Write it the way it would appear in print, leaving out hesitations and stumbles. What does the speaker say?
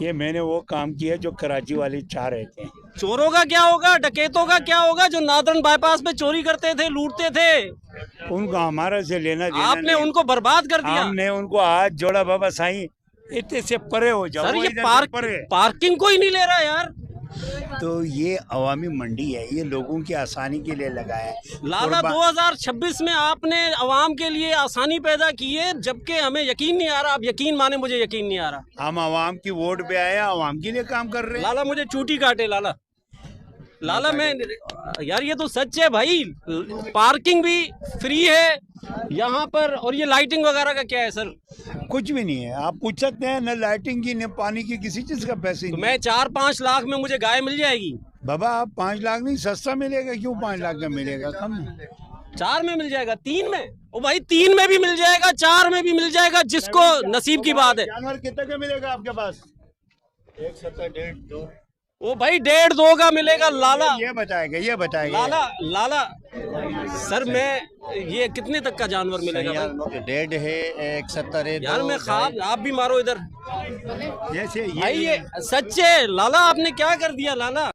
ये मैंने वो काम किया जो कराची वाले चाह रहे थे। चोरों का क्या होगा, डकैतों का क्या होगा, जो नादरन बाईपास पे चोरी करते थे, लूटते थे? उनको हमारे से लेना देना आपने नहीं। उनको बर्बाद कर दिया। हमने उनको हाथ जोड़ा, बाबा साईं इतने से परे हो जाओ। सर वो ये इधर से परे। पार्किंग कोई नहीं ले रहा यार। तो ये अवामी मंडी है, ये लोगों की आसानी के लिए लगाया है। लाला 2026 में आपने अवाम के लिए आसानी पैदा की है, जबकि हमें यकीन नहीं आ रहा। आप यकीन माने, मुझे यकीन नहीं आ रहा। हम अवाम की वोट पे आए, अवाम के लिए काम कर रहे हैं। लाला मुझे चूटी काटे लाला। लाला मैं यार, ये तो सच है भाई। पार्किंग भी फ्री है यहाँ पर, और ये लाइटिंग वगैरह का क्या है सर? कुछ भी नहीं है, आप पूछ सकते हैं। न लाइटिंग की न पानी की, किसी चीज का पैसे तो नहीं। मैं 4-5 लाख में मुझे गाय मिल जाएगी? बाबा आप 5 लाख नहीं, सस्ता मिलेगा। क्यों 5 लाख का मिलेगा? कम 4 में मिल जाएगा, 3 में? ओ भाई 3 में भी मिल जाएगा, 4 में भी मिल जाएगा, जिसको नसीब की बात है। जानवर कितने का मिलेगा आपके पास? 1.70, 1.5, 2। ओ भाई 1.5-2 का मिलेगा लाला। ये बताएगा, ये बताएगा। लाला लाला सर, मैं ये कितने तक का जानवर मिलेगा भाई? 1.5 है, 1.70 है। यार मैं ख्वाब, आप भी मारो इधर। जैसे भाई ये सच है लाला, आपने क्या कर दिया लाला?